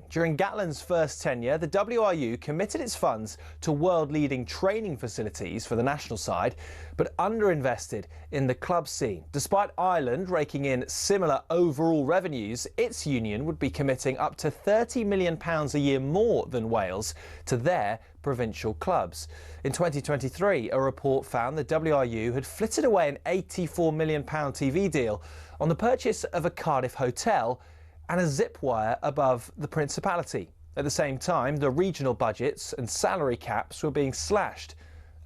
During Gatland's first tenure, the WRU committed its funds to world-leading training facilities for the national side, but underinvested in the club scene. Despite Ireland raking in similar overall revenues, its union would be committing up to £30 million a year more than Wales to their provincial clubs. In 2023, a report found the WRU had flitted away an £84 million TV deal on the purchase of a Cardiff hotel and a zip wire above the Principality. At the same time, the regional budgets and salary caps were being slashed,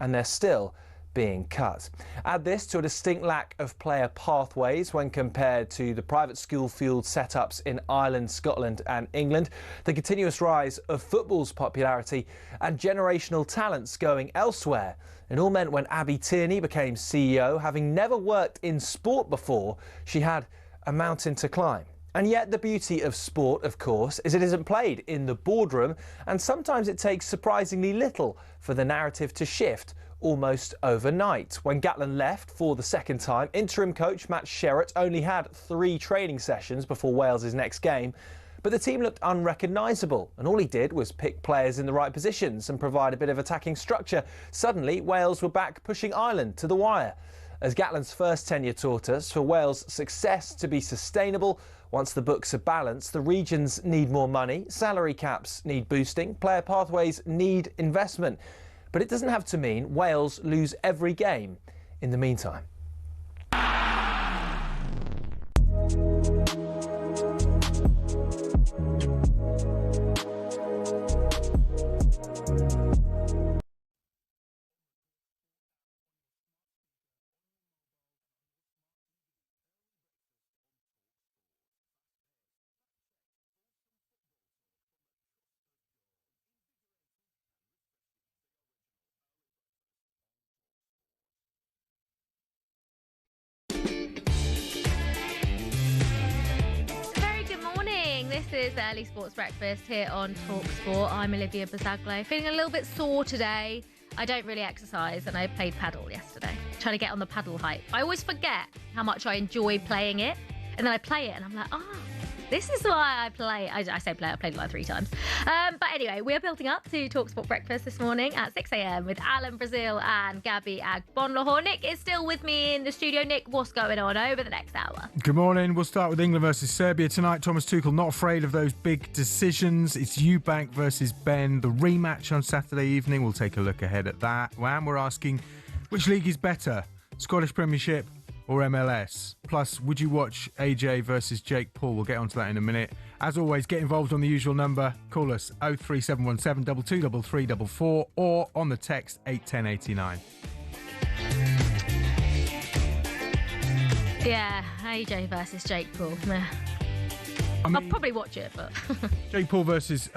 and they're still being cut. Add this to a distinct lack of player pathways when compared to the private school-fueled setups in Ireland, Scotland and England, the continuous rise of football's popularity and generational talents going elsewhere. It all meant when Abby Tierney became CEO, having never worked in sport before, she had a mountain to climb. And yet the beauty of sport, of course, is it isn't played in the boardroom, and sometimes it takes surprisingly little for the narrative to shift almost overnight. When Gatland left for the second time, interim coach Matt Sherratt only had 3 training sessions before Wales' next game, but the team looked unrecognisable, and all he did was pick players in the right positions and provide a bit of attacking structure. Suddenly, Wales were back pushing Ireland to the wire. As Gatland's first tenure taught us, for Wales' success to be sustainable, once the books are balanced, the regions need more money, salary caps need boosting, player pathways need investment. But it doesn't have to mean Wales lose every game in the meantime. This is Early Sports Breakfast here on talkSPORT. I'm Olivia Buzaglo. Feeling a little bit sore today. I don't really exercise and I played paddle yesterday. Trying to get on the paddle hype. I always forget how much I enjoy playing it. And then I play it and I'm like, this is why I play. I say play, I played it like 3 times. But anyway, we're building up to talkSPORT Breakfast this morning at 6 a.m. with Alan Brazil and Gabby Agbonlahor. Nick is still with me in the studio. Nick, what's going on over the next hour? Good morning. We'll start with England versus Serbia tonight. Thomas Tuchel not afraid of those big decisions. It's Eubank versus Ben. The rematch on Saturday evening. We'll take a look ahead at that. And we're asking, which league is better? Scottish Premiership or MLS? Plus, would you watch AJ versus Jake Paul? We'll get onto that in a minute. As always, get involved on the usual number. Call us 03717 223344 or on the text 81089. Yeah, AJ versus Jake Paul. I'll probably watch it, but Jake Paul versus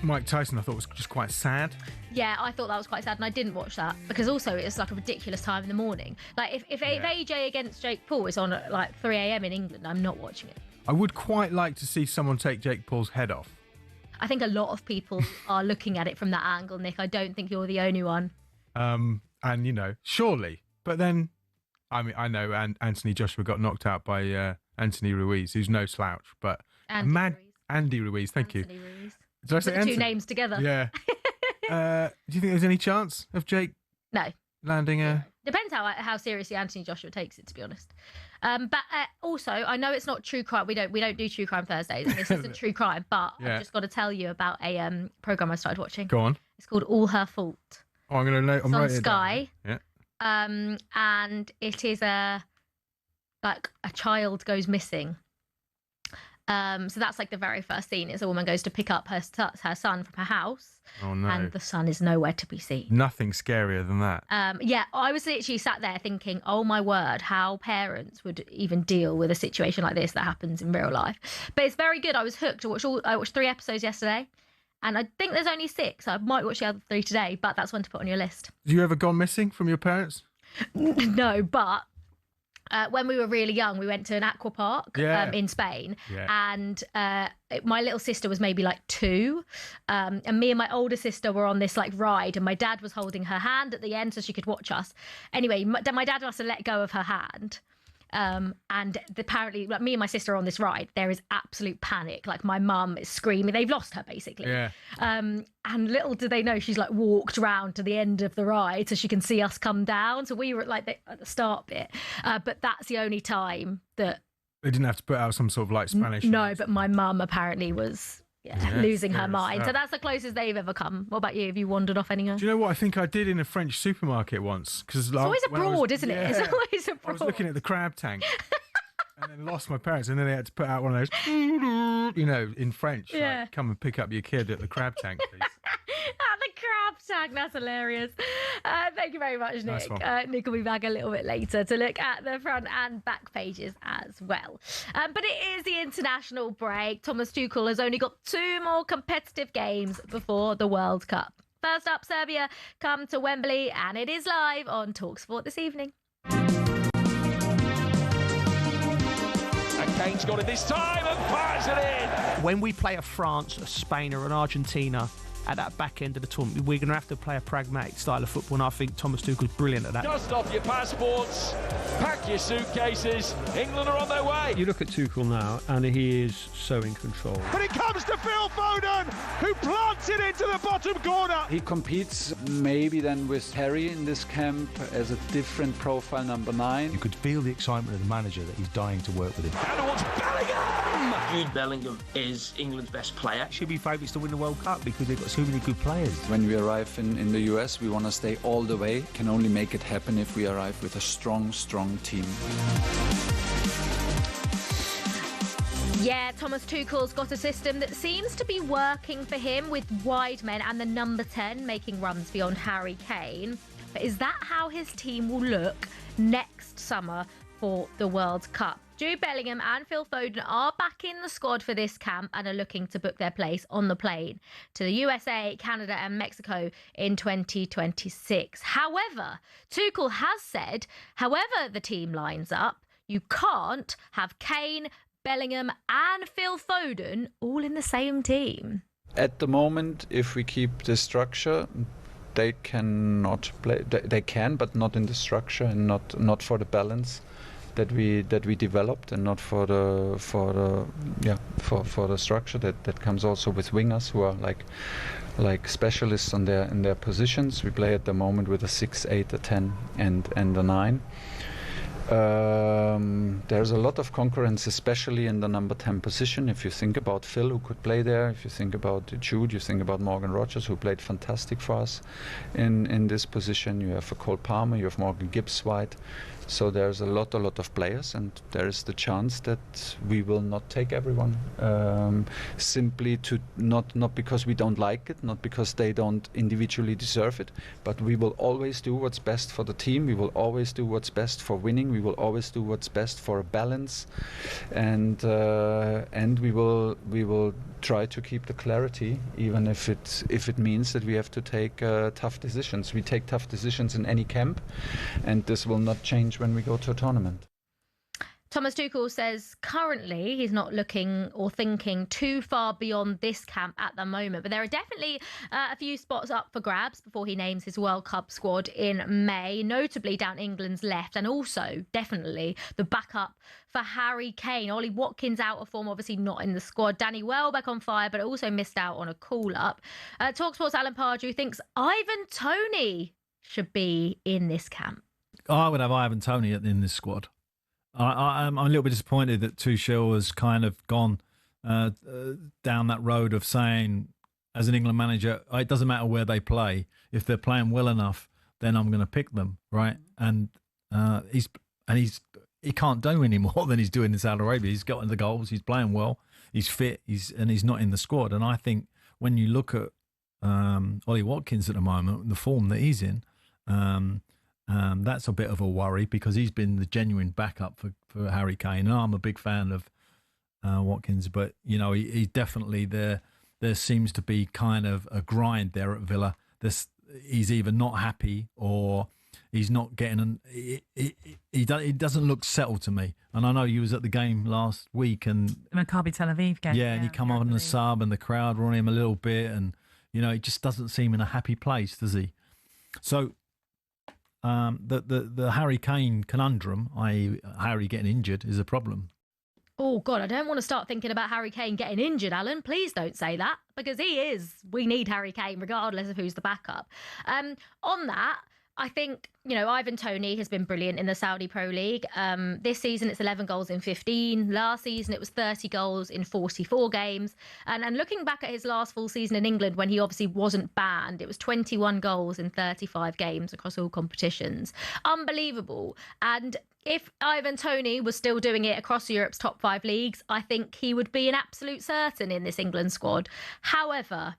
Mike Tyson, I thought was just quite sad. Yeah, I thought that was quite sad, and I didn't watch that because also it's like a ridiculous time in the morning. Like if AJ against Jake Paul is on at like 3 a.m. in England, I'm not watching it. I would quite like to see someone take Jake Paul's head off. I think a lot of people are looking at it from that angle, Nick. I don't think you're the only one. And surely, but then, I mean, I know Anthony Joshua got knocked out by Anthony Ruiz, who's no slouch, but Andy Ruiz, thank you. Ruiz. Did I say Put the 2 names together? Yeah. Do you think there's any chance of Jake landing a... Depends how seriously Anthony Joshua takes it, to be honest. But also, I know it's not true crime. We don't do true crime Thursdays, and this isn't true crime. But I've just got to tell you about a program I started watching. Go on. It's called All Her Fault. Oh, I'm going to note. It's on Sky. Yeah. And it is a child goes missing. So that's like the very first scene. Is a woman goes to pick up her son from her house. Oh no! And the son is nowhere to be seen. Nothing scarier than that. Yeah, I was literally sat there thinking, oh my word, how parents would even deal with a situation like this that happens in real life. But it's very good. I was hooked. I watched 3 episodes yesterday, and I think there's only 6. I might watch the other 3 today, but that's one to put on your list. Have you ever gone missing from your parents? No, but when we were really young, we went to an aqua park in Spain, and my little sister was maybe like 2, and me and my older sister were on this like ride, and my dad was holding her hand at the end so she could watch us. Anyway, my dad must have let go of her hand, And apparently, like, me and my sister are on this ride, there is absolute panic. Like, my mum is screaming. They've lost her, basically. Yeah. And little do they know, she's like walked round to the end of the ride so she can see us come down. So we were at the start bit. But that's the only time that... They didn't have to put out some sort of like Spanish... No, but my mum apparently was... losing her mind. So that's the closest they've ever come. What about you? Have you wandered off anywhere? Do you know what I think I did in a French supermarket once? Because it's always abroad, isn't it? It's always abroad. I was looking at the crab tank and then lost my parents, and then they had to put out one of those, you know, in French. Yeah. Like, come and pick up your kid at the crab tank, please. At the crab tank, that's hilarious. Thank you very much, Nick. Nice Nick will be back a little bit later to look at the front and back pages as well. But it is the international break. Thomas Tuchel has only got 2 more competitive games before the World Cup. First up, Serbia come to Wembley, and it is live on talkSPORT this evening. Kane's got it this time and fires it in. When we play a France, a Spain or an Argentina at that back end of the tournament, we're going to have to play a pragmatic style of football, and I think Thomas Tuchel's brilliant at that. Dust off your passports, pack your suitcases, England are on their way. You look at Tuchel now and he is so in control. But it comes to Phil Foden, who plants it into the bottom corner. He competes maybe then with Harry in this camp as a different profile number 9. You could feel the excitement of the manager that he's dying to work with him. And towards Bellingham. Jude Bellingham is England's best player. Should be favourites to win the World Cup because they've got so many good players. When we arrive in the US, we want to stay all the way. Can only make it happen if we arrive with a strong team. Yeah, Thomas Tuchel's got a system that seems to be working for him, with wide men and the number 10 making runs beyond Harry Kane. But is that how his team will look next summer for the World Cup? Jude Bellingham and Phil Foden are back in the squad for this camp and are looking to book their place on the plane to the USA, Canada and Mexico in 2026. However, Tuchel has said, however the team lines up, you can't have Kane, Bellingham and Phil Foden all in the same team. At the moment, if we keep the structure, they cannot play. They can, but not in the structure and not for the balance that we developed, and not for the structure that comes also with wingers who are like specialists in their positions. We play at the moment with a 6, 8, a 10 and a 9. There's a lot of concurrence, especially in the number 10 position. If you think about Phil, who could play there, if you think about Jude, you think about Morgan Rogers, who played fantastic for us in this position. You have a Cole Palmer, you have Morgan Gibbs White. So there's a lot of players, and there is the chance that we will not take everyone, simply to not because we don't like it, not because they don't individually deserve it, but we will always do what's best for the team. We will always do what's best for winning. We will always do what's best for a balance, and we will try to keep the clarity, even if it means that we have to take tough decisions. We take tough decisions in any camp, and this will not change when we go to a tournament. Thomas Tuchel says currently he's not looking or thinking too far beyond this camp at the moment, but there are definitely a few spots up for grabs before he names his World Cup squad in May, notably down England's left, and also definitely the backup for Harry Kane. Ollie Watkins out of form, obviously not in the squad. Danny Welbeck on fire, but also missed out on a call-up. talkSPORT's Alan Pardew thinks Ivan Toney should be in this camp. I would have Ivan Toney in this squad. I'm a little bit disappointed that Tuchel has kind of gone down that road of saying, as an England manager, it doesn't matter where they play. If they're playing well enough, then I'm going to pick them, right? And he can't do any more than he's doing in Saudi Arabia. He's gotten the goals. He's playing well. He's fit. He's not in the squad. And I think when you look at Ollie Watkins at the moment, the form that he's in. That's a bit of a worry because he's been the genuine backup for Harry Kane. And I'm a big fan of Watkins, but you know he definitely there seems to be kind of a grind there at Villa. He's either not happy or he's not getting he doesn't look settled to me. And I know you was at the game last week and Maccabi Tel Aviv game. Yeah, and he come on the sub and the crowd were on him a little bit, and you know he just doesn't seem in a happy place, does he? So the Harry Kane conundrum, i.e. Harry getting injured, is a problem. Oh, God, I don't want to start thinking about Harry Kane getting injured, Alan. Please don't say that, because we need Harry Kane, regardless of who's the backup. On that, I think, Ivan Toney has been brilliant in the Saudi Pro League. This season, it's 11 goals in 15. Last season, it was 30 goals in 44 games. And looking back at his last full season in England, when he obviously wasn't banned, it was 21 goals in 35 games across all competitions. Unbelievable. And if Ivan Toney was still doing it across Europe's top 5 leagues, I think he would be an absolute certain in this England squad. However,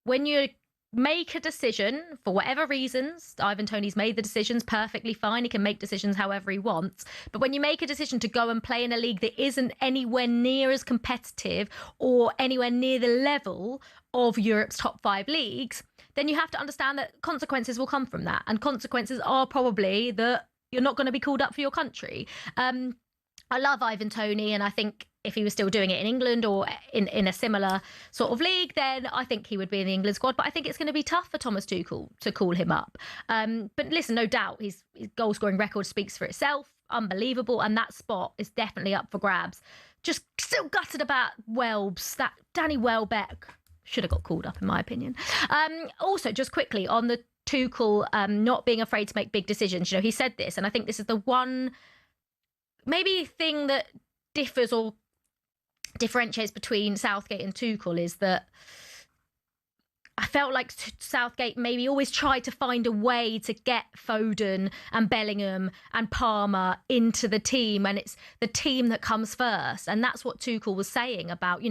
when you make a decision for whatever reasons, Ivan Toney's made the decisions perfectly fine. He can make decisions however he wants. But when you make a decision to go and play in a league that isn't anywhere near as competitive or anywhere near the level of Europe's top 5 leagues, then you have to understand that consequences will come from that. And consequences are probably that you're not going to be called up for your country. I love Ivan Toney, and I think if he was still doing it in England or in a similar sort of league, then I think he would be in the England squad. But I think it's going to be tough for Thomas Tuchel to call him up. But listen, no doubt, his goal-scoring record speaks for itself. Unbelievable. And that spot is definitely up for grabs. Just still gutted about Welbs. That Danny Welbeck should have got called up, in my opinion. Also, just quickly, on the Tuchel not being afraid to make big decisions. He said this, and I think this is the one maybe thing that differs or differentiates between Southgate and Tuchel, is that I felt like Southgate maybe always tried to find a way to get Foden and Bellingham and Palmer into the team, and it's the team that comes first. And that's what Tuchel was saying about,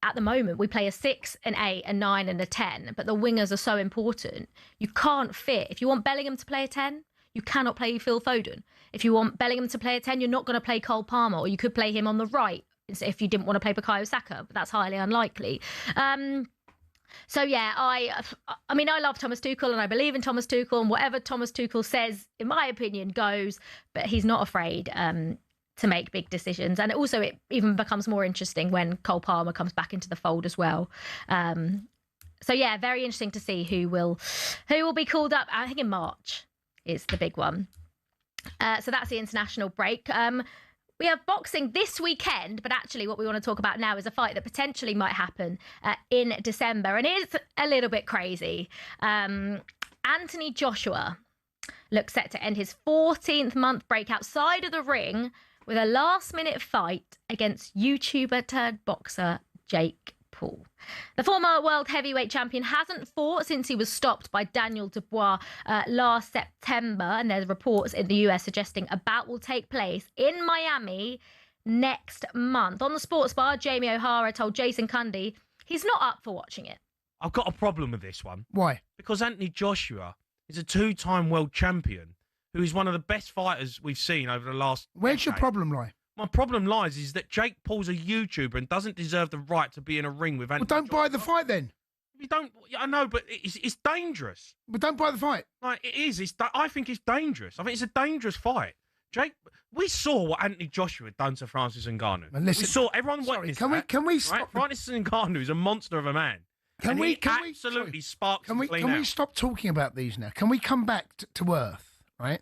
at the moment, we play a 6, an 8, a 9 and a 10, but the wingers are so important. You can't fit. If you want Bellingham to play a 10, you cannot play Phil Foden. If you want Bellingham to play a 10, you're not going to play Cole Palmer, or you could play him on the right if you didn't want to play Bukayo Saka, but that's highly unlikely. So, yeah, I mean, I love Thomas Tuchel and I believe in Thomas Tuchel, and whatever Thomas Tuchel says, in my opinion, goes, but he's not afraid to make big decisions. And also it even becomes more interesting when Cole Palmer comes back into the fold as well. So, yeah, very interesting to see who will be called up. I think in March is the big one. So that's the international break. We have boxing this weekend, but actually what we want to talk about now is a fight that potentially might happen in December. And it's a little bit crazy. Anthony Joshua looks set to end his 14th month break outside of the ring with a last-minute fight against YouTuber turned boxer Jake Paul. The former world heavyweight champion hasn't fought since he was stopped by Daniel Dubois last September, and there's reports in the US suggesting a bout will take place in Miami next month. On the sports bar, Jamie O'Hara told Jason Cundy he's not up for watching it. I've got a problem with this one. Why? Because Anthony Joshua is a 2-time world champion who is one of the best fighters we've seen over the last Where's decade. your problem lie? My problem lies is that Jake Paul's a YouTuber and doesn't deserve the right to be in a ring with Anthony Well, don't buy the fight then. You don't. I know, but it's dangerous. But don't buy the fight. Like, it is. I think it's dangerous. I think it's a dangerous fight. Jake, we saw what Anthony Joshua had done to Francis Ngannou. Listen, we saw everyone witnessed that. Can we stop? Right? Francis Ngannou is a monster of a man. Can we absolutely sparks Can clean we out. stop talking about these now? Can we come back to earth? Right?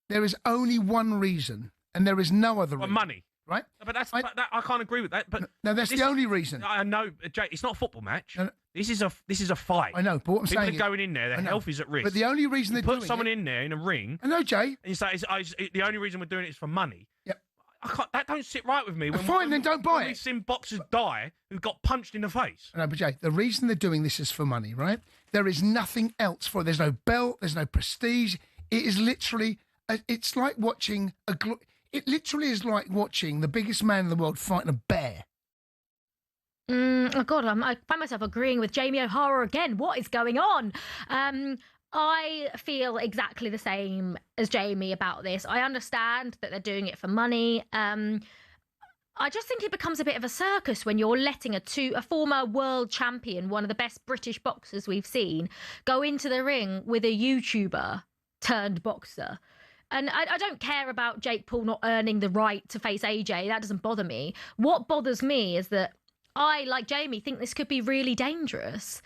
There is only one reason, and there is no other reason. Money. Right? But I can't agree with that. But no, that's the only reason. I know, Jake. It's not a football match. No. This is a fight. I know, but what I'm People saying are going in there. Their health is at risk. But the only reason you they're put someone in there in a ring. I know, Jay. And you say the only reason we're doing it is for money. Yep. That don't sit right with me. Fine, then don't buy it. We've seen boxers die who got punched in the face. No, but Jay, the reason they're doing this is for money, right? There is nothing else for it. There's no belt. There's no prestige. It is literally. It's like watching It literally is like watching the biggest man in the world fighting a bear. Oh, God, I find myself agreeing with Jamie O'Hara again. What is going on? I feel exactly the same as Jamie about this. I understand that they're doing it for money. I just think it becomes a bit of a circus when you're letting a former world champion, one of the best British boxers we've seen, go into the ring with a YouTuber turned boxer. And I don't care about Jake Paul not earning the right to face AJ. That doesn't bother me. What bothers me is that I, like Jamie, think this could be really dangerous.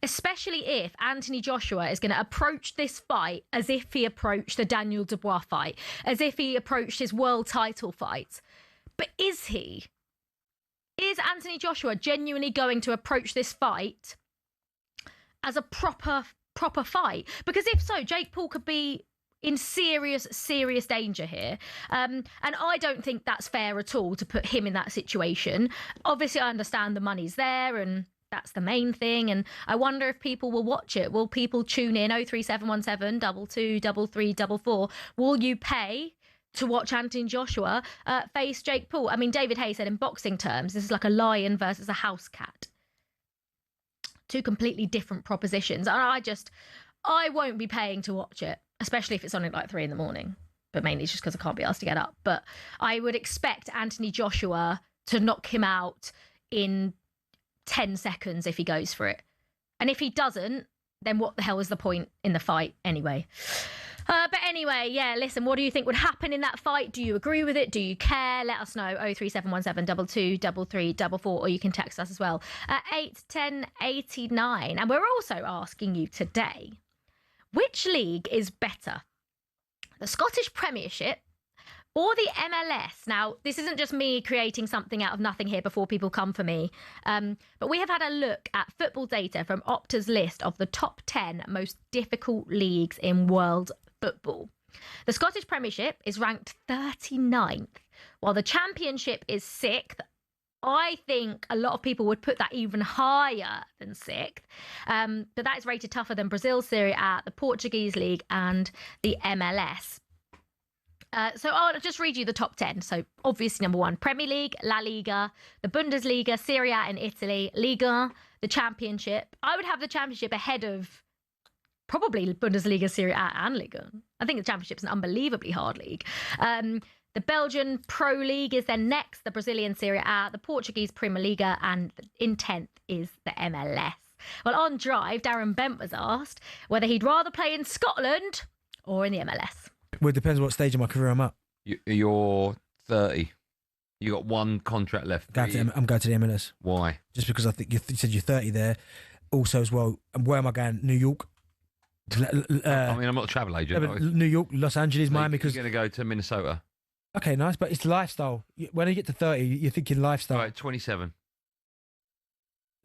especially if Anthony Joshua is going to approach this fight as if he approached the Daniel Dubois fight, as if he approached his world title fight. But is he? Is Anthony Joshua genuinely going to approach this fight as a proper fight? Because if so, Jake Paul could be in serious danger here. And I don't think that's fair at all to put him in that situation. Obviously, I understand the money's there and that's the main thing. And I wonder if people will watch it. Will people tune in? 03717 22 33 44. Will you pay to watch Anthony Joshua face Jake Paul? I mean, David Hay said in boxing terms, this is like a lion versus a house cat. Two completely different propositions. And I won't be paying to watch it, especially if it's on at like 3 a.m. But mainly it's just because I can't be asked to get up. But I would expect Anthony Joshua to knock him out in 10 seconds if he goes for it. And if he doesn't, then what the hell is the point in the fight anyway? But anyway, yeah, listen, what do you think would happen in that fight? Do you agree with it? Do you care? Let us know. 03717 22 33 44, or you can text us as well at 81089. And we're also asking you today, which league is better? The Scottish Premiership or the MLS? Now, this isn't just me creating something out of nothing here before people come for me. But we have had a look at football data from Opta's list of the top 10 most difficult leagues in world football. The Scottish Premiership is ranked 39th, while the Championship is 6th. I think a lot of people would put that even higher than 6th. But that is rated tougher than Brazil's Serie A, the Portuguese League and the MLS. So I'll just read you the top 10. So obviously number 1, Premier League, La Liga, the Bundesliga, Serie A in Italy, Liga, the Championship. I would have the Championship ahead of probably Bundesliga, Serie A and Liga. I think the Championship is an unbelievably hard league. The Belgian Pro League is then next, the Brazilian Serie A, the Portuguese Premier Liga, and in 10th is the MLS. Well, on Drive, Darren Bent was asked whether he'd rather play in Scotland or in the MLS. Well, it depends what stage of my career I'm at. You're 30. You got one contract left. I'm going to the MLS. Why? Just because I think you said you're 30 there. Also, as well, where am I going? New York. I mean, I'm not a travel agent. New York, Los Angeles, Miami. Because you're going to go to Minnesota. Okay, nice, but it's lifestyle. When you get to 30, you're thinking lifestyle. Right, 27.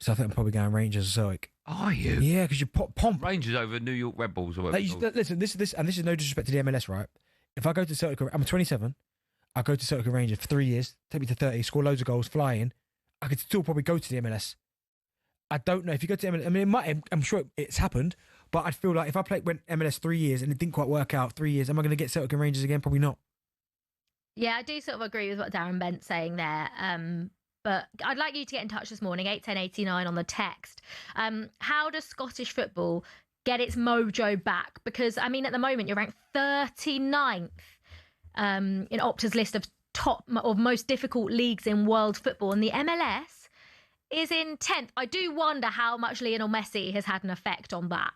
So I think I'm probably going Rangers or Celtic. Are you? Yeah, because you pomp. Rangers over New York Red Bulls or whatever. Listen, this is no disrespect to the MLS, right? If I go to Celtic, I'm 27. I go to Celtic and Rangers for 3 years, take me to 30, score loads of goals, fly in. I could still probably go to the MLS. I don't know if you go to MLS. I mean, I'm sure it's happened, but I feel like if I went MLS 3 years and it didn't quite work out 3 years, am I going to get Celtic and Rangers again? Probably not. Yeah, I do sort of agree with what Darren Bent's saying there. But I'd like you to get in touch this morning, 81089 on the text. How does Scottish football get its mojo back? Because, I mean, at the moment, you're ranked 39th in Opta's list of most difficult leagues in world football. And the MLS is in 10th. I do wonder how much Lionel Messi has had an effect on that.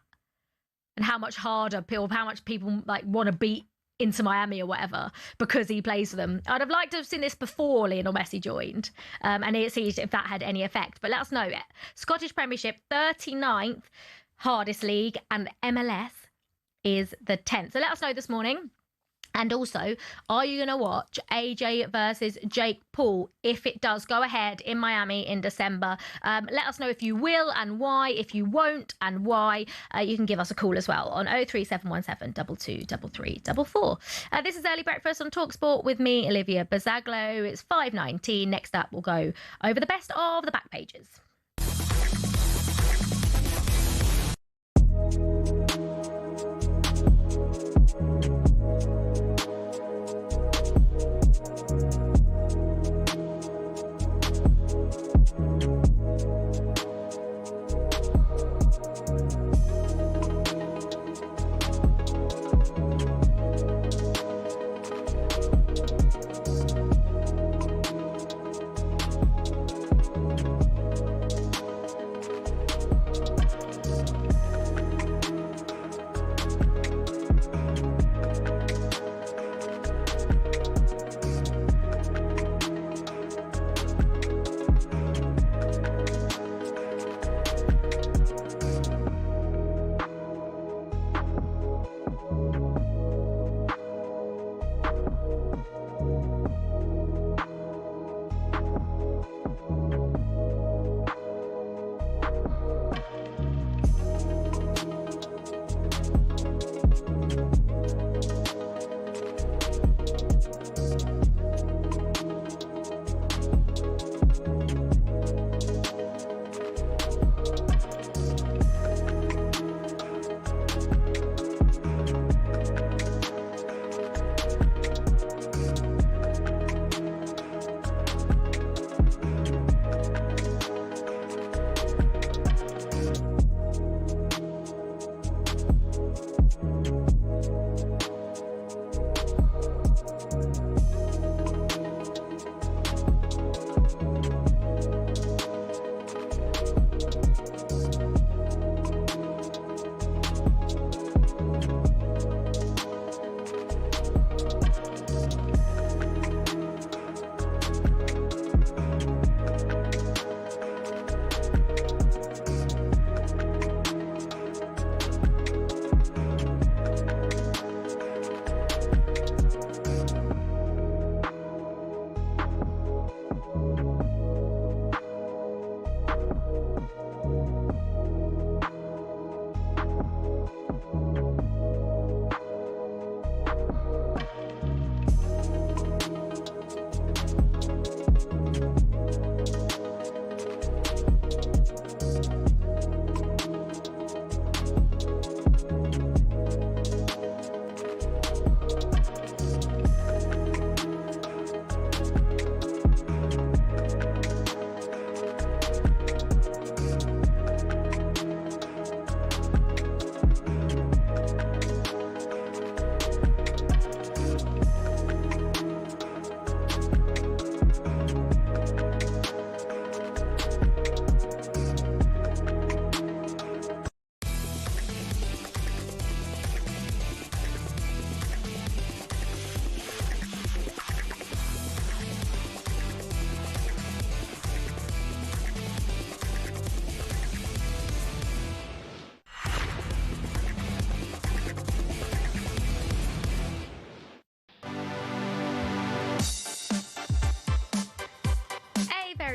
And how much harder, how much people want to beat Inter Miami or whatever because he plays for them. I'd have liked to have seen this before Lionel Messi joined and see if that had any effect. But let us know. Scottish Premiership, 39th hardest league, and MLS is the 10th. So let us know this morning. And also, are you going to watch AJ versus Jake Paul if it does go ahead in Miami in December? Let us know if you will and why, if you won't and why. You can give us a call as well on 03717 22 33 44. This is Early Breakfast on talkSPORT with me, Olivia Buzaglo. It's 5:19. Next up, we'll go over the best of the back pages.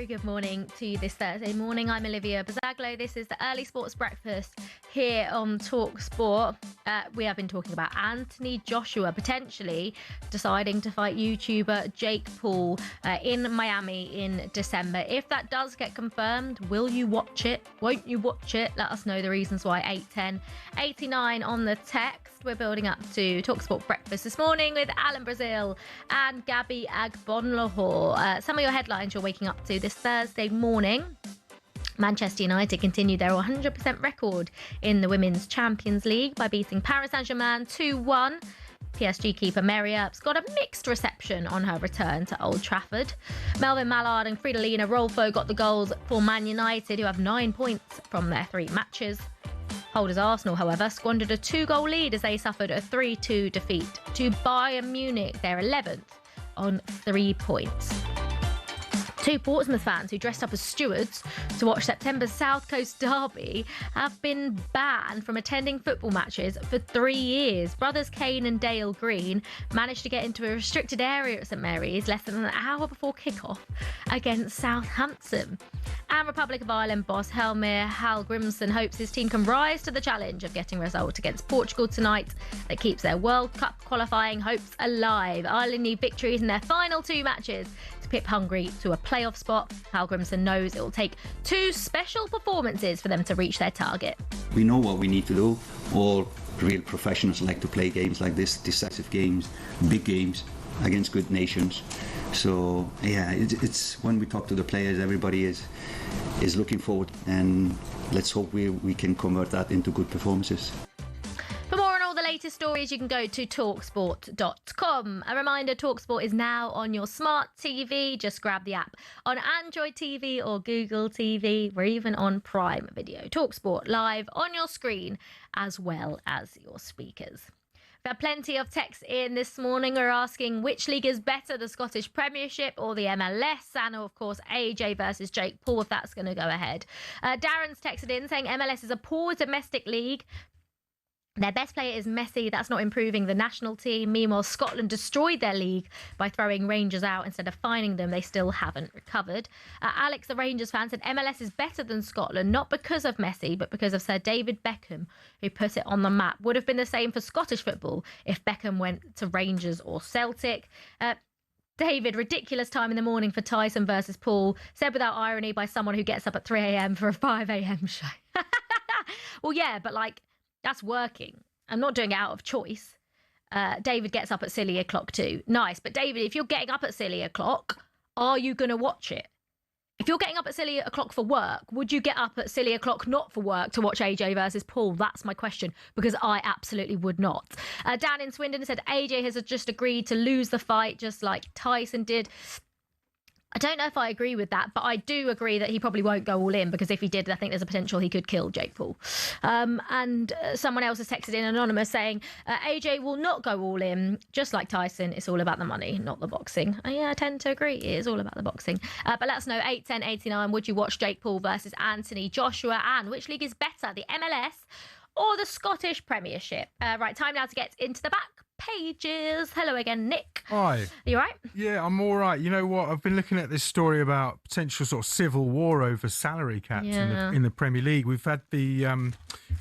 very good morning to you this Thursday morning. I'm Olivia Buzaglo. This is the Early Sports Breakfast here on talkSPORT. We have been talking about Anthony Joshua potentially deciding to fight YouTuber Jake Paul in Miami in December. If that does get confirmed, will you watch it? Won't you watch it? Let us know the reasons why. 810-89 on the text. We're building up to talkSPORT Breakfast this morning with Alan Brazil and Gabby Agbonlahor. Some of your headlines you're waking up to this Thursday morning. Manchester United continued their 100% record in the Women's Champions League by beating Paris Saint-Germain 2-1. PSG keeper Mary Earps got a mixed reception on her return to Old Trafford. Melvin Mallard and Fridolina Rolfo got the goals for Man United, who have 9 points from their 3 matches. Holders Arsenal, however, squandered a 2-goal lead as they suffered a 3-2 defeat to Bayern Munich, their 11th, on 3 points. 2 Portsmouth fans who dressed up as stewards to watch September's South Coast derby have been banned from attending football matches for 3 years. Brothers Kane and Dale Green managed to get into a restricted area at St Mary's less than an hour before kick-off against Southampton. And Republic of Ireland boss Helmir Hallgrimsson hopes his team can rise to the challenge of getting a result against Portugal tonight that keeps their World Cup qualifying hopes alive. Ireland need victories in their final 2 matches to pip Hungary to a playoff spot. Hallgrimsson knows it will take 2 special performances for them to reach their target. We know what we need to do. All real professionals like to play games like this, decisive games, big games against good nations. So yeah, it's when we talk to the players, everybody is looking forward, and let's hope we can convert that into good performances. For more on all the latest stories, you can go to talksport.com. A reminder, talkSPORT is now on your smart TV. Just grab the app on Android TV or Google TV. We're even on Prime Video. talkSPORT live on your screen as well as your speakers. We've had plenty of texts in this morning. We're asking which league is better, the Scottish Premiership or the MLS, and of course AJ versus Jake Paul, if that's going to go ahead. Darren's texted in saying MLS is a poor domestic league. Their best player is Messi. That's not improving the national team. Meanwhile, Scotland destroyed their league by throwing Rangers out instead of fining them. They still haven't recovered. Alex, the Rangers fan, said MLS is better than Scotland, not because of Messi, but because of Sir David Beckham, who put it on the map. Would have been the same for Scottish football if Beckham went to Rangers or Celtic. David, ridiculous time in the morning for Tyson versus Paul, said without irony by someone who gets up at 3 a.m. for a 5 a.m. show. Well, yeah, but that's working. I'm not doing it out of choice. David gets up at silly o'clock too. Nice. But David, if you're getting up at silly o'clock, are you going to watch it? If you're getting up at silly o'clock for work, would you get up at silly o'clock not for work to watch AJ versus Paul? That's my question, because I absolutely would not. Dan in Swindon said AJ has just agreed to lose the fight just like Tyson did. I don't know if I agree with that, but I do agree that he probably won't go all in, because if he did, I think there's a potential he could kill Jake Paul. And someone else has texted in anonymous saying, AJ will not go all in, just like Tyson. It's all about the money, not the boxing. Yeah, I tend to agree. It is all about the boxing. But let us know, 810-89, would you watch Jake Paul versus Anthony Joshua? And which league is better, the MLS or the Scottish Premiership? Right, time now to get into the back pages. Hello again, Nick. Hi. You all right? Yeah, I'm all right. You know what? I've been looking at this story about potential sort of civil war over salary caps in the Premier League. We've had the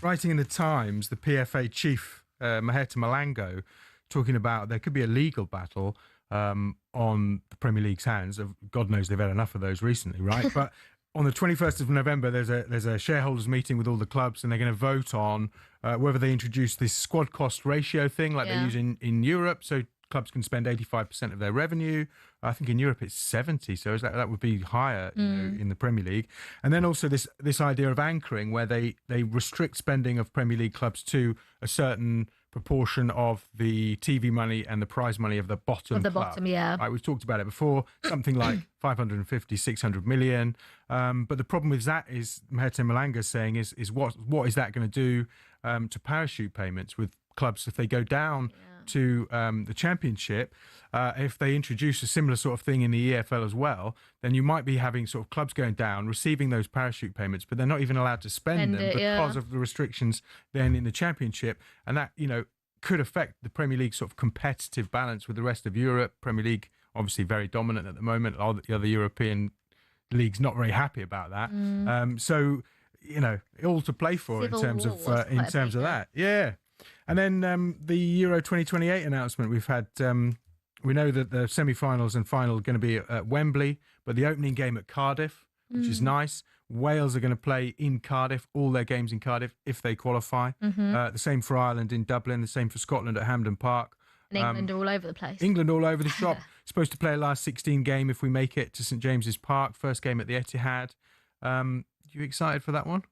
writing in the Times, the PFA chief, Maheta Malango, talking about there could be a legal battle on the Premier League's hands. God knows they've had enough of those recently, right? But on the 21st of November, there's a shareholders meeting with all the clubs, and they're going to vote on whether they introduce this squad cost ratio thing like they use in Europe, so clubs can spend 85% of their revenue. I think in Europe it's 70, so that would be higher in the Premier League. And then also this idea of anchoring, where they restrict spending of Premier League clubs to a certain proportion of the TV money and the prize money of the bottom club. Bottom, yeah. Right, we've talked about it before, something like 550, 600 million. But the problem with that is, Maheta Malanga saying, is what is that going to do to parachute payments with clubs if they go down to the Championship? If they introduce a similar sort of thing in the EFL as well, then you might be having sort of clubs going down, receiving those parachute payments, but they're not even allowed to spend them because of the restrictions then in the Championship. And that, could affect the Premier League sort of competitive balance with the rest of Europe. Premier League, obviously very dominant at the moment. All the other European league's not very happy about that. So, you know, all to play for Civil in terms war of was quite a big that. Yeah. And then the Euro 2028 announcement we've had. We know that the semi-finals and final are going to be at Wembley, but the opening game at Cardiff, which is nice. Wales are going to play in Cardiff, all their games in Cardiff if they qualify. The same for Ireland in Dublin, the same for Scotland at Hampden Park. And England are all over the place. England all over the shop. Supposed to play a last 16 game if we make it to St James's Park. First game at the Etihad. You excited for that one?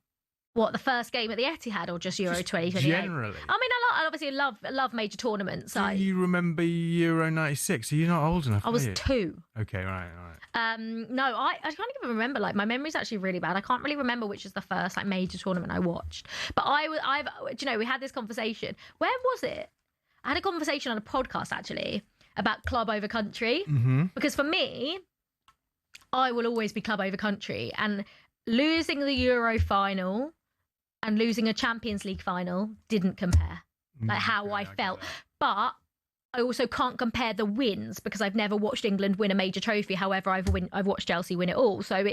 What, the first game at the Etihad or just Euro 2028? Generally. I mean, I obviously love major tournaments. Do you remember Euro 96? Are you not old enough? I was are you? 2. Okay, right. No, I can't even remember. Like, my memory's actually really bad. I can't really remember which is the first like major tournament I watched. But I've you know, we had this conversation. Where was it? I had a conversation on a podcast actually about club over country. Because for me, I will always be club over country, and losing the Euro final and losing a Champions League final didn't compare, like how I felt. But I also can't compare the wins because I've never watched England win a major trophy. However, I've watched Chelsea win it all. So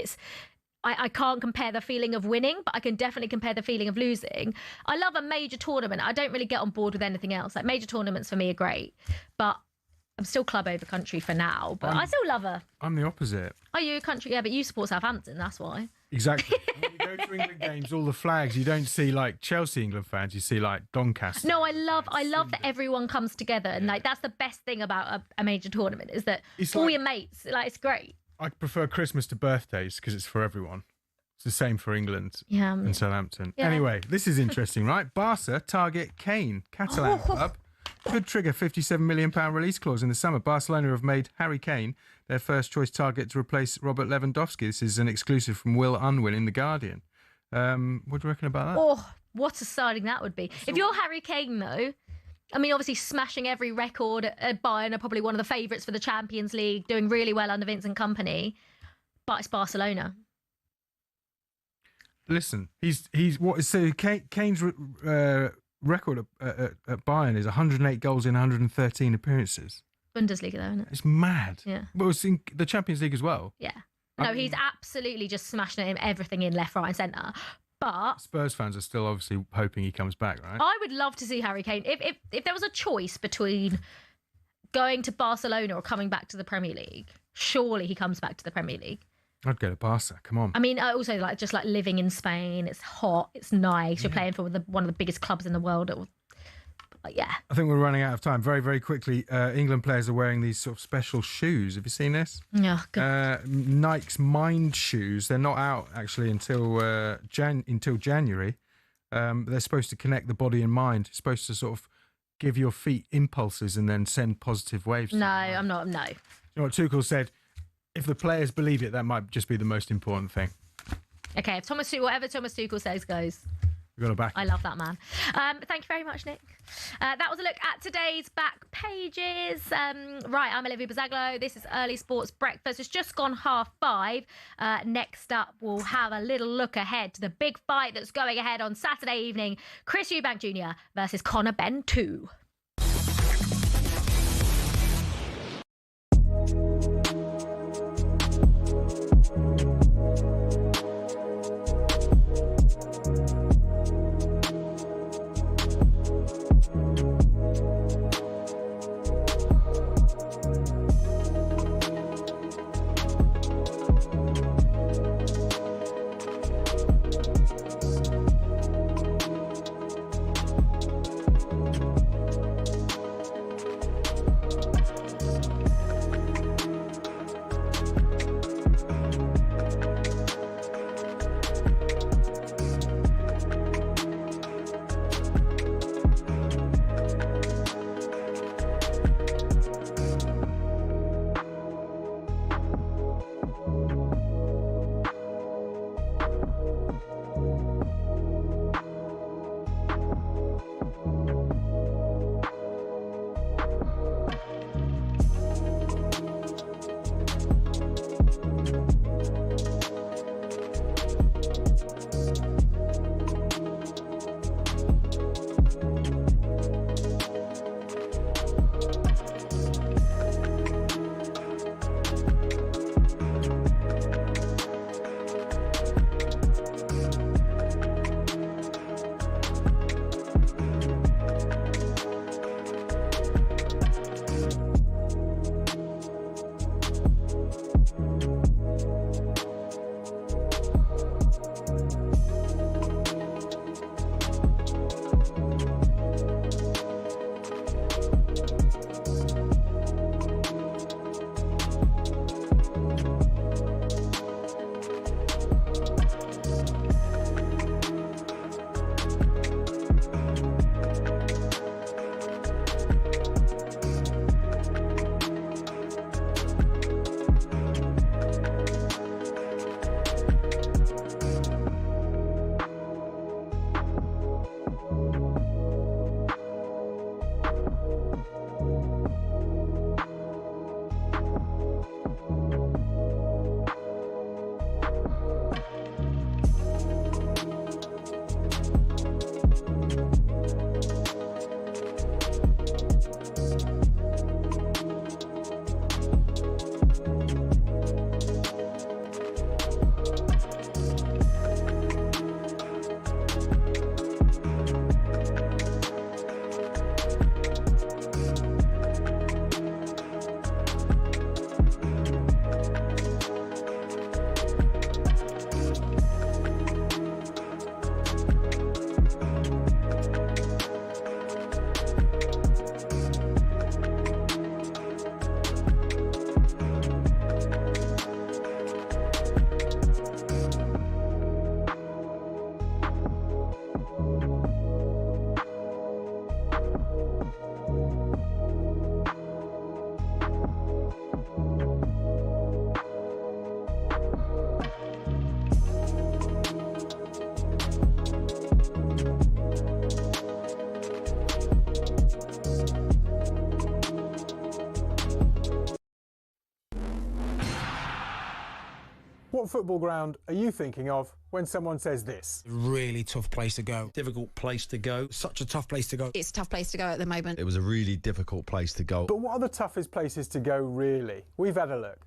I can't compare the feeling of winning, but I can definitely compare the feeling of losing. I love a major tournament. I don't really get on board with anything else. Like, major tournaments for me are great, but I'm still club over country for now. But I still love her. I'm the opposite. Are you a country? Yeah, but you support Southampton. That's why. Exactly. When you go to England games, all the flags, you don't see like Chelsea England fans, you see like Doncaster. No, I love that everyone comes together, and like that's the best thing about a major tournament is that it's all your mates. Like, it's great. I prefer Christmas to birthdays because it's for everyone. It's the same for England and Southampton. Yeah. Anyway, this is interesting, right? Barca target Kane, Catalan club. Could trigger £57 million release clause in the summer. Barcelona have made Harry Kane their first choice target to replace Robert Lewandowski. This is an exclusive from Will Unwin in The Guardian. What do you reckon about that? Oh, what a signing that would be. If you're Harry Kane, though, I mean, obviously smashing every record at Bayern, are probably one of the favourites for the Champions League, doing really well under Vincent Kompany, but it's Barcelona. Listen, he's what? So Kane's record at Bayern is 108 goals in 113 appearances. Bundesliga, though, isn't it? It's mad. Yeah. Well, it's in the Champions League as well. Yeah. No, he's absolutely just smashing him everything in left, right, and centre. But Spurs fans are still obviously hoping he comes back, right? I would love to see Harry Kane. If there was a choice between going to Barcelona or coming back to the Premier League, surely he comes back to the Premier League. I'd go to Barca. Come on. I mean, I also like just like living in Spain. It's hot. It's nice. You're playing for one of the biggest clubs in the world. Yeah. I think we're running out of time. Very, very quickly, England players are wearing these sort of special shoes. Have you seen this? Yeah. Oh, Nike's Mind shoes. They're not out actually until January. They're supposed to connect the body and mind. It's supposed to sort of give your feet impulses and then send positive waves. No, I'm not. No. You know what Tuchel said? If the players believe it, that might just be the most important thing. Okay, if whatever Thomas Tuchel says goes. We've got a back. I love that man. Thank you very much, Nick. That was a look at today's back pages. Right, I'm Olivia Buzaglo. This is Early Sports Breakfast. It's just gone 5:30. Next up, we'll have a little look ahead to the big fight that's going ahead on Saturday evening. Chris Eubank Jr. versus Conor Benn 2. What football ground are you thinking of when someone says this? Really tough place to go. Difficult place to go. Such a tough place to go. It's a tough place to go at the moment. It was a really difficult place to go. But what are the toughest places to go, really? We've had a look.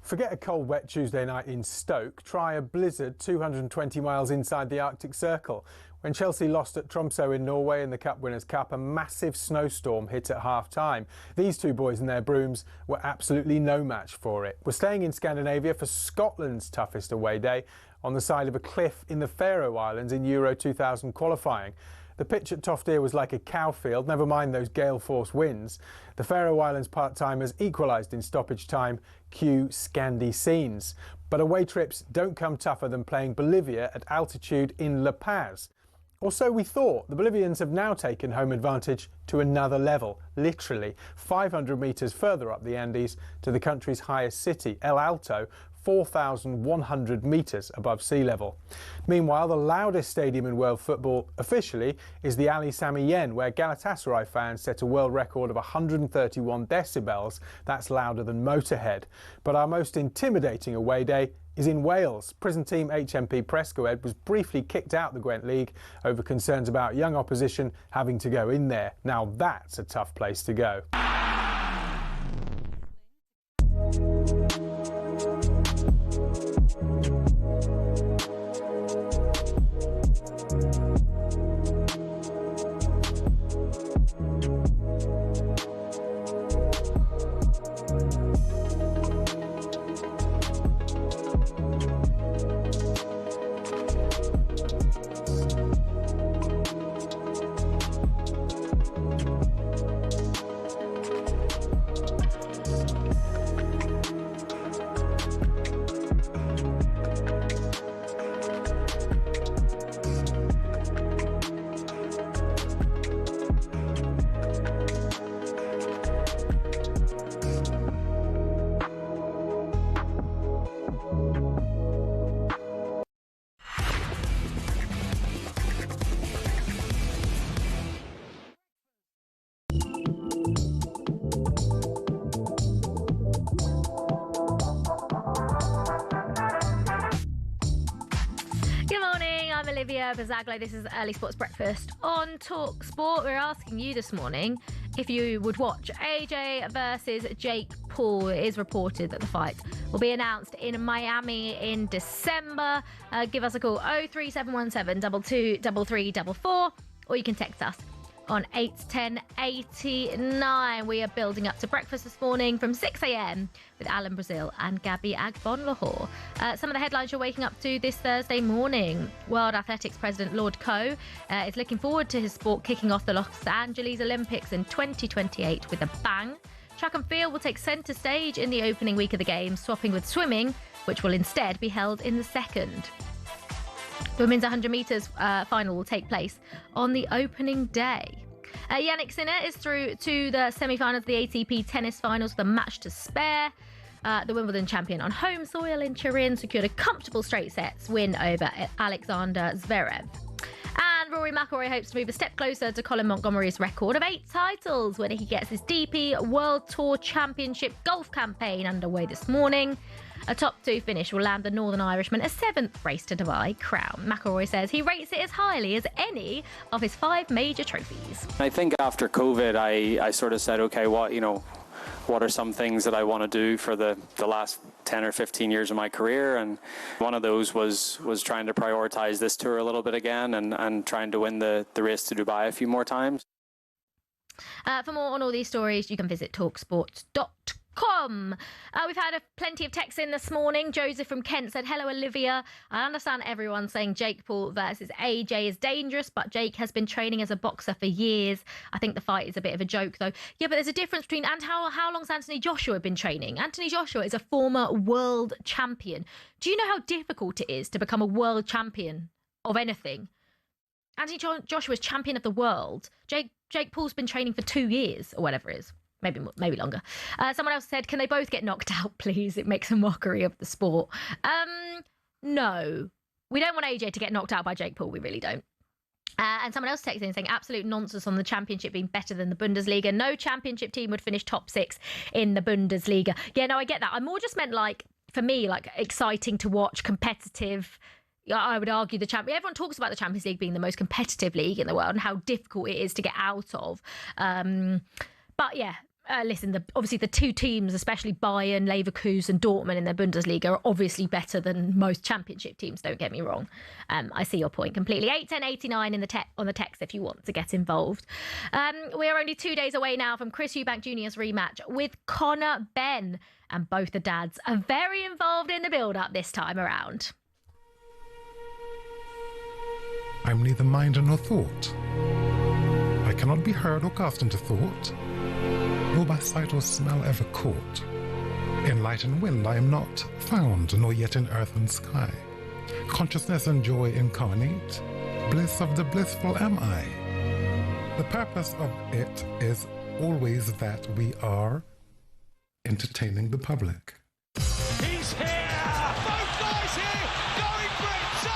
Forget a cold, wet Tuesday night in Stoke. Try a blizzard 220 miles inside the Arctic Circle. When Chelsea lost at Tromsø in Norway in the Cup Winners' Cup, a massive snowstorm hit at half-time. These two boys and their brooms were absolutely no match for it. We're staying in Scandinavia for Scotland's toughest away day on the side of a cliff in the Faroe Islands in Euro 2000 qualifying. The pitch at Toftir was like a cow field, never mind those gale force winds. The Faroe Islands part-timers equalised in stoppage time. Cue Scandi scenes. But away trips don't come tougher than playing Bolivia at altitude in La Paz. Or so we thought. The Bolivians have now taken home advantage to another level, literally 500 metres further up the Andes to the country's highest city, El Alto, 4,100 metres above sea level. Meanwhile, the loudest stadium in world football officially is the Ali Sami Yen, where Galatasaray fans set a world record of 131 decibels. That's louder than Motorhead. But our most intimidating away day is in Wales. Prison team HMP Prescoed was briefly kicked out the Gwent League over concerns about young opposition having to go in there. Now that's a tough place to go. Olivia Buzaglo. This is Early Sports Breakfast on talkSPORT. We're asking you this morning if you would watch AJ versus Jake Paul. It is reported that the fight will be announced in Miami in December. Give us a call 03717 223344, or you can text us on 81089. We are building up to breakfast this morning from 6 a.m. with Alan Brazil and Gabby Agbonlahor. Some of the headlines you're waking up to this Thursday morning. World Athletics President Lord Coe is looking forward to his sport kicking off the Los Angeles Olympics in 2028 with a bang. Track and field will take centre stage in the opening week of the Games, swapping with swimming, which will instead be held in the second. The women's 100 metres final will take place on the opening day. Yannick Sinner is through to the semi-finals of the ATP tennis finals with a match to spare. The Wimbledon champion on home soil in Turin secured a comfortable straight sets win over Alexander Zverev. And Rory McIlroy hopes to move a step closer to Colin Montgomery's record of 8 titles when he gets his DP World Tour Championship golf campaign underway this morning. A top 2 finish will land the Northern Irishman a 7th Race to Dubai crown. McIlroy says he rates it as highly as any of his 5 major trophies. I think after COVID, I sort of said, okay, what are some things that I want to do for the last 10 or 15 years of my career? And one of those was trying to prioritize this tour a little bit again and trying to win the Race to Dubai a few more times. For more on all these stories, you can visit talksport.com. We've had plenty of texts in this morning. Joseph from Kent said, hello, Olivia. I understand everyone saying Jake Paul versus AJ is dangerous, but Jake has been training as a boxer for years. I think the fight is a bit of a joke, though. Yeah, but there's a difference between... And how long's Anthony Joshua been training? Anthony Joshua is a former world champion. Do you know how difficult it is to become a world champion of anything? Anthony Joshua is champion of the world. Jake Paul's been training for 2 years or whatever it is. Maybe longer. Someone else said, can they both get knocked out, please? It makes a mockery of the sport. No. We don't want AJ to get knocked out by Jake Paul. We really don't. And someone else texted in saying, absolute nonsense on the championship being better than the Bundesliga. No championship team would finish top 6 in the Bundesliga. Yeah, no, I get that. I more just meant like for me, like, exciting to watch, competitive. I would argue everyone talks about the Champions League being the most competitive league in the world and how difficult it is to get out of. But yeah, listen, obviously the two teams, especially Bayern, Leverkusen and Dortmund in their Bundesliga, are obviously better than most championship teams, don't get me wrong. I see your point completely. 81089 on the text if you want to get involved. We are only 2 days away now from Chris Eubank Jr.'s rematch with Conor Benn, and both the dads are very involved in the build-up this time around. I'm neither mind nor thought. I cannot be heard or cast into thought, nor by sight or smell ever caught. In light and wind I am not found, nor yet in earth and sky. Consciousness and joy incarnate, bliss of the blissful am I. The purpose of it is always that we are entertaining the public. He's here! Both guys here! Going for it! So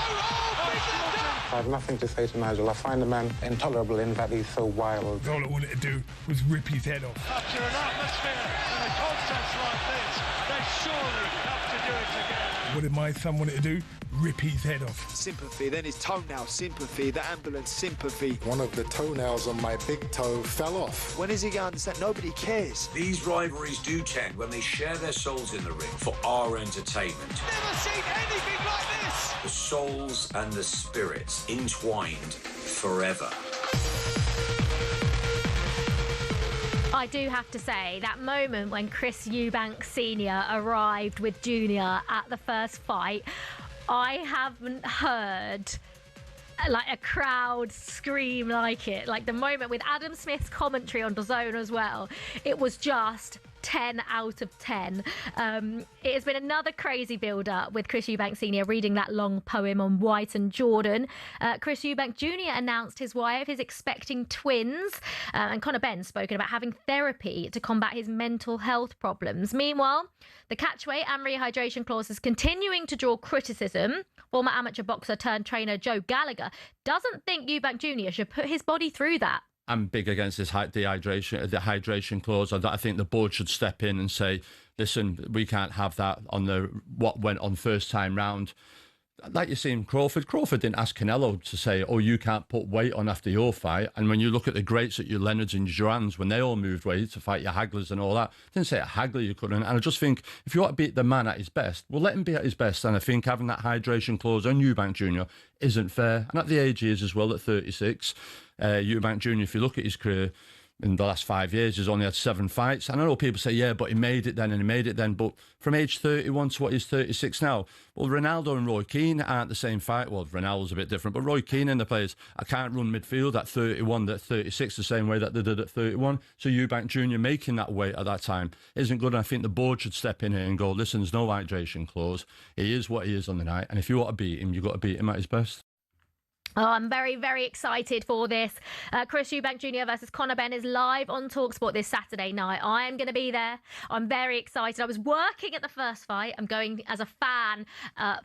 I have nothing to say to Nigel. I find the man intolerable in that he's so wild. All I wanted to do was rip his head off. After an atmosphere and a contest like this, they surely have to do it again. What did my son want to do? Rip his head off. Sympathy, then his toenail, sympathy, the ambulance, sympathy. One of the toenails on my big toe fell off. When is he going to understand? Nobody cares. These rivalries do tend when they share their souls in the ring for our entertainment. Never seen anything like this! The souls and the spirits entwined forever. I do have to say, that moment when Chris Eubank Sr. arrived with Junior at the first fight, I haven't heard like a crowd scream like it. Like the moment with Adam Smith's commentary on DAZN as well, it was just 10 out of 10. It has been another crazy build-up with Chris Eubank Sr. reading that long poem on White and Jordan. Chris Eubank Jr. announced his wife is expecting twins, and Conor Benn's spoken about having therapy to combat his mental health problems. Meanwhile, the catchweight and rehydration clause is continuing to draw criticism. Former amateur boxer turned trainer Joe Gallagher doesn't think Eubank Jr. should put his body through that. I'm big against this the hydration clause. I think the board should step in and say, listen, we can't have that on what went on first time round. Like you see in Crawford didn't ask Canelo to say, oh, you can't put weight on after your fight. And when you look at the greats at your Leonards and Joannes, when they all moved weight to fight your Haglers and all that, didn't say a Hagler you couldn't. And I just think if you want to beat the man at his best, well, let him be at his best. And I think having that hydration clause on Eubank Jr. isn't fair. And at the age he is as well, at 36, Eubank Jr., if you look at his career, in the last 5 years, he's only had 7 fights. And I know people say, yeah, but he made it then and he made it then. But from age 31 to what he's 36 now, well, Ronaldo and Roy Keane aren't the same fight. Well, Ronaldo's a bit different, but Roy Keane and the players, I can't run midfield at 31, at 36, the same way that they did at 31. So Eubank Jr. making that weight at that time isn't good. And I think the board should step in here and go, listen, there's no hydration clause. He is what he is on the night. And if you want to beat him, you've got to beat him at his best. Oh, I'm very, very excited for this. Chris Eubank Jr. versus Conor Benn is live on talkSPORT this Saturday night. I am going to be there. I'm very excited. I was working at the first fight. I'm going as a fan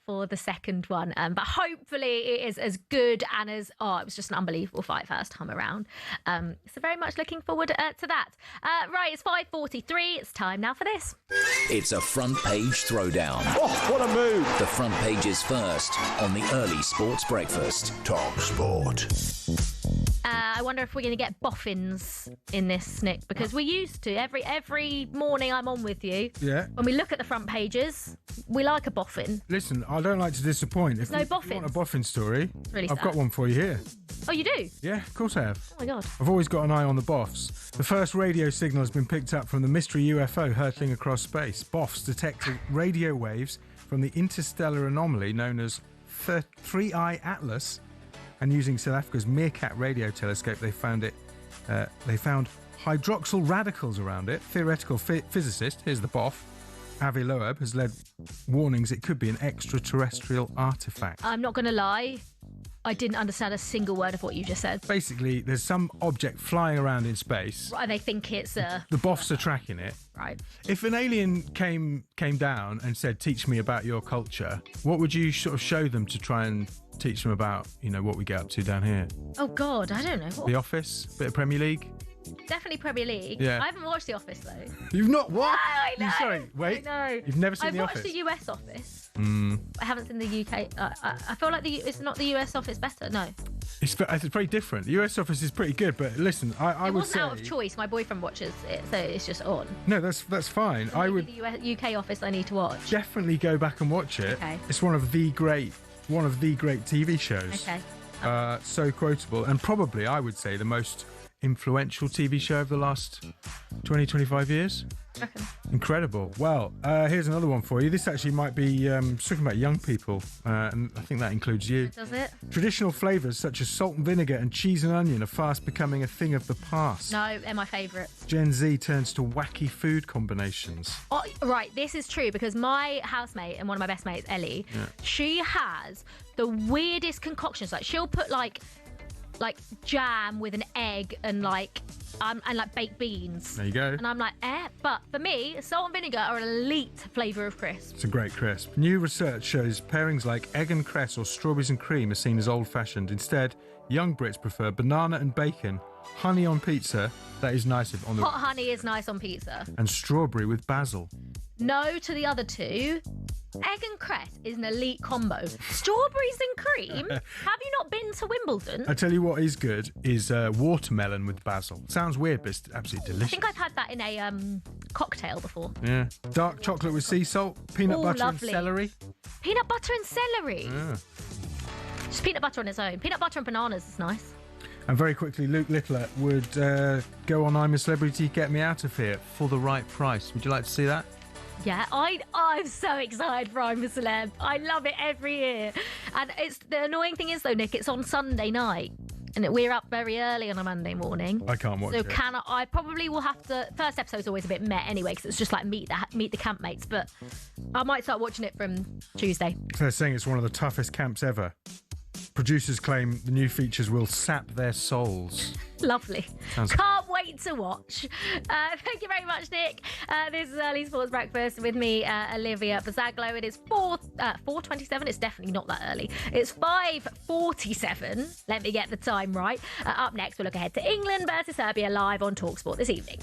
for the second one. But hopefully it is as good and as... Oh, it was just an unbelievable fight first time around. So very much looking forward to that. Right, it's 5:43. It's time now for this. It's a front page throwdown. Oh, what a move. The front page is first on the early sports breakfast. talkSPORT. I wonder if we're going to get boffins in this, Nick, because we used to. Every morning I'm on with you. Yeah. When we look at the front pages, we like a boffin. Listen, I don't like to disappoint. If No you boffins. want a boffin story, really I've sad. got one for you here. Oh, you do? Yeah, of course I have. Oh, my God. I've always got an eye on the BOFs. The first radio signal has been picked up from the mystery UFO hurtling across space. BOFs detected radio waves from the interstellar anomaly known as 3I Atlas, and using South Africa's Meerkat radio telescope, they found hydroxyl radicals around it. Theoretical physicist, here's the BOF, Avi Loeb, has led warnings it could be an extraterrestrial artifact. I'm not going to lie. I didn't understand a single word of what you just said. Basically, there's some object flying around in space. Right, they think it's a... The BOFs are tracking it. Right. If an alien came down and said, teach me about your culture, what would you sort of show them to try and teach them about, what we get up to down here? Oh, God, I don't know. The Office, bit of Premier League? Definitely Premier League. Yeah. I haven't watched The Office though. You've not what? No, I know. Sorry, wait. I know. You've never seen I've The watched Office? the US Office. Mm. I haven't seen the UK. I feel like it's not the US Office better. No. It's very different. The US Office is pretty good, but listen, I It would wasn't say out of choice. My boyfriend watches it, so it's just on. no. That's fine. So I maybe would the UK Office I need to watch. definitely go back and watch it. Okay. It's one of the great TV shows. Okay. So quotable, and probably I would say the most influential TV show of the last 20, 25 years. Reckon. Incredible. Well, here's another one for you. This actually might be talking about young people, and I think that includes you. Does it? Traditional flavours such as salt and vinegar and cheese and onion are fast becoming a thing of the past. No, they're my favourites. Gen Z turns to wacky food combinations. Oh, right, this is true because my housemate and one of my best mates, Ellie, she has the weirdest concoctions. Like she'll put like jam with an egg and like baked beans. There you go. And I'm like, but for me, salt and vinegar are an elite flavour of crisps. It's a great crisp. New research shows pairings like egg and cress or strawberries and cream are seen as old-fashioned. Instead, young Brits prefer banana and bacon, honey on pizza, that is nice on the Hot honey is nice on pizza. and strawberry with basil. No to the other two. Egg and cress is an elite combo. Strawberries and cream? Have you not been to Wimbledon? I tell you what is good is watermelon with basil. Sounds weird, but it's absolutely I delicious. think I've had that in a cocktail before. Yeah. Dark chocolate with sea salt, peanut Ooh, butter lovely. and celery. Peanut butter and celery. Yeah. Just peanut butter on its own. Peanut butter and bananas is nice. And very quickly, Luke Littler would go on I'm a Celebrity, Get Me Out of Here for the right price. Would you like to see that? Yeah, I'm so excited for I'm a Celeb. I love it every year. And the annoying thing is though, Nick, it's on Sunday night. And we're up very early on a Monday morning. I can't watch it. So I probably will have to. First episode's always a bit meh anyway, because it's just like meet the campmates. But I might start watching it from Tuesday. They're saying it's one of the toughest camps ever. Producers claim the new features will sap their souls. Lovely. Sounds Can't wait to watch. Thank you very much, Nick. This is Early Sports Breakfast with me, Olivia Buzaglo. It is 4:27. It's definitely not that early. It's 5:47. Let me get the time right. Up next, we'll look ahead to England versus Serbia live on talkSPORT this evening.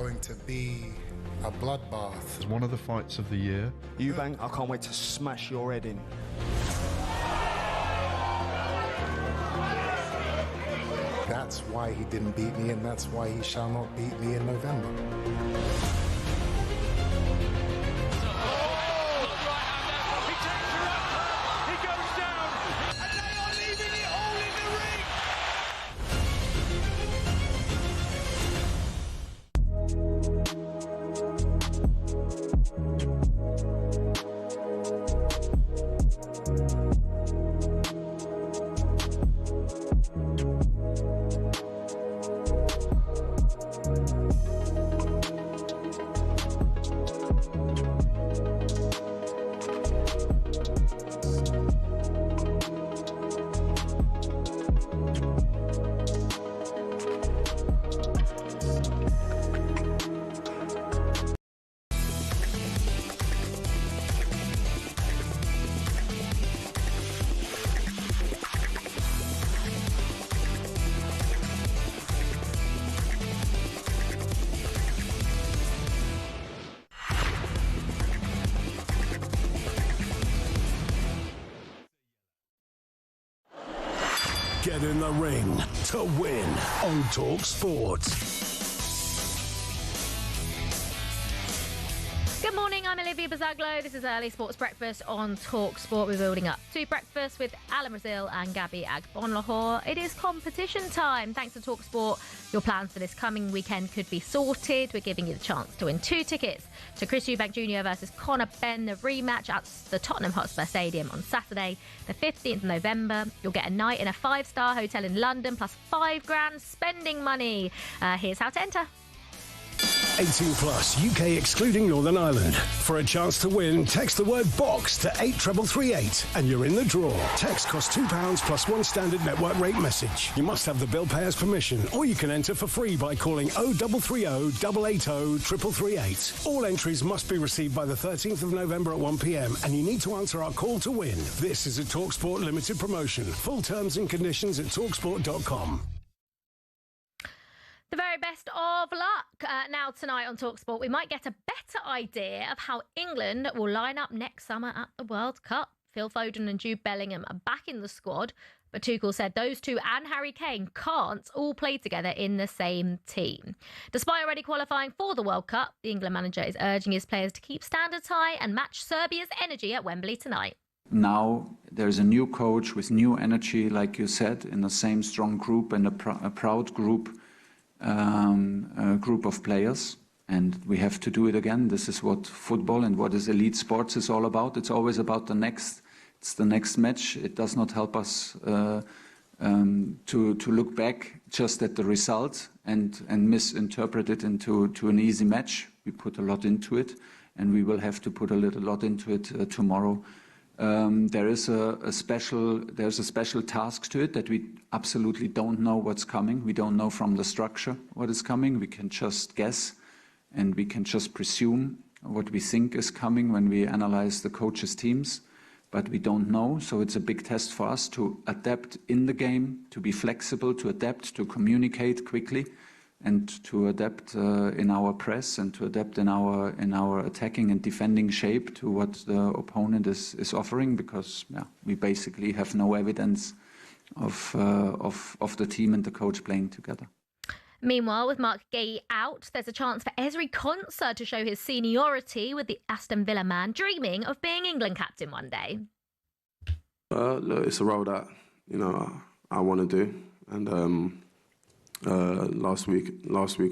going to be a bloodbath. It's one of the fights of the year. Eubank, I can't wait to smash your head in. That's why he didn't beat me, and that's why he shall not beat me in November. Get in the ring to win on talkSPORT. Good morning, I'm Olivia Buzaglo. This is Early Sports Breakfast on talkSPORT. We're building up to breakfast with Alan Brazil and Gabby Agbonlahor. It is competition time. Thanks to talkSPORT, your plans for this coming weekend could be sorted. We're giving you the chance to win 2 tickets to Chris Eubank Jr. versus Conor Benn, the rematch at the Tottenham Hotspur Stadium on Saturday, the 15th of November. You'll get a night in a 5-star hotel in London plus $5,000 spending money. Here's how to enter. 18 plus, UK excluding Northern Ireland. For a chance to win, text the word BOX to 83338 and you're in the draw. Text costs £2 plus 1 standard network rate message. You must have the bill payer's permission, or you can enter for free by calling 0330 880 3338. All entries must be received by the 13th of November at 1 p.m. and you need to answer our call to win. This is a TalkSPORT limited promotion. Full terms and conditions at talksport.com. The very best of luck. Now tonight on talkSPORT, we might get a better idea of how England will line up next summer at the World Cup. Phil Foden and Jude Bellingham are back in the squad, but Tuchel said those two and Harry Kane can't all play together in the same team. Despite already qualifying for the World Cup, the England manager is urging his players to keep standards high and match Serbia's energy at Wembley tonight. Now there's a new coach with new energy, like you said, in the same strong group and a proud group. A group of players, and we have to do it again. This is what football and what is elite sports is all about. It's always about the next match. It does not help us to look back just at the result and misinterpret it into an easy match. We put a lot into it, and we will have to put a lot into it tomorrow. There's a special task to it that we absolutely don't know what's coming. We don't know from the structure what is coming. We can just guess and we can just presume what we think is coming when we analyze the coaches' teams, but we don't know. So it's a big test for us to adapt in the game, to be flexible, to adapt, to communicate quickly, and to adapt in our press and to adapt in our attacking and defending shape to what the opponent is offering, because we basically have no evidence of the team and the coach playing together. Meanwhile, with Mark Gay out, there's a chance for Ezri Konsa to show his seniority, with the Aston Villa man dreaming of being England captain one day. Look, it's a role that I want to do, and last week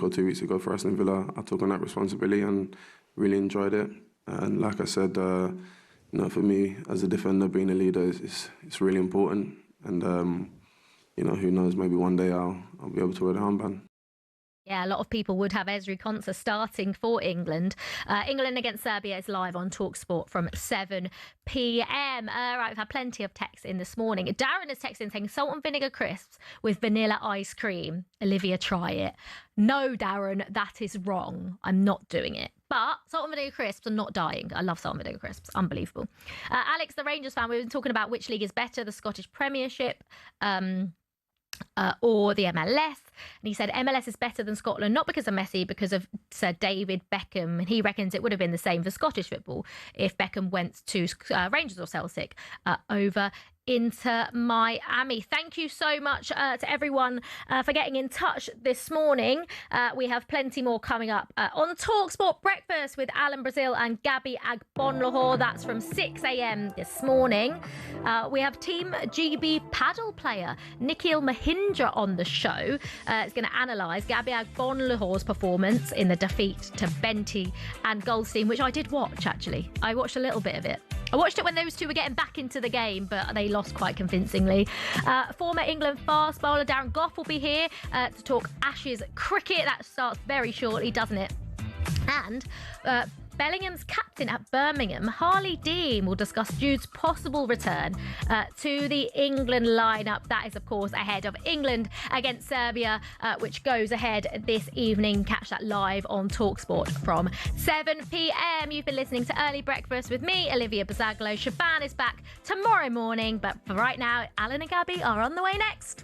or 2 weeks ago for Aston Villa, I took on that responsibility and really enjoyed it. And like I said, for me as a defender, being a leader is really important. And who knows? Maybe one day I'll be able to wear the armband. Yeah, a lot of people would have Ezri Konsa starting for England. England against Serbia is live on talkSPORT from 7 p.m. Right, we've had plenty of texts in this morning. Darren has texted in saying salt and vinegar crisps with vanilla ice cream. Olivia, try it. No, Darren, that is wrong. I'm not doing it. But salt and vinegar crisps are not dying. I love salt and vinegar crisps. Unbelievable. Alex, the Rangers fan, we've been talking about which league is better, the Scottish Premiership or the MLS. And he said MLS is better than Scotland, not because of Messi, because of Sir David Beckham. And he reckons it would have been the same for Scottish football if Beckham went to Rangers or Celtic over Inter Miami. Thank you so much to everyone for getting in touch this morning. We have plenty more coming up on talkSPORT Breakfast with Alan Brazil and Gabby Agbonlahor. That's from 6 a.m. this morning. We have Team GB paddle player Nikhil Mahindra on the show. It's going to analyse Gabby Agbonlahor's performance in the defeat to Benty and Goldstein, which I did watch, actually. I watched a little bit of it. I watched it when those two were getting back into the game, but they lost quite convincingly. Former England fast bowler Darren Gough will be here to talk Ashes cricket. That starts very shortly, doesn't it? And Bellingham's captain at Birmingham, Harley Dean, will discuss Jude's possible return to the England lineup. That is, of course, ahead of England against Serbia, which goes ahead this evening. Catch that live on talkSPORT from 7 p.m. You've been listening to Early Breakfast with me, Olivia Buzaglo. Shaban is back tomorrow morning, but for right now, Alan and Gabby are on the way next.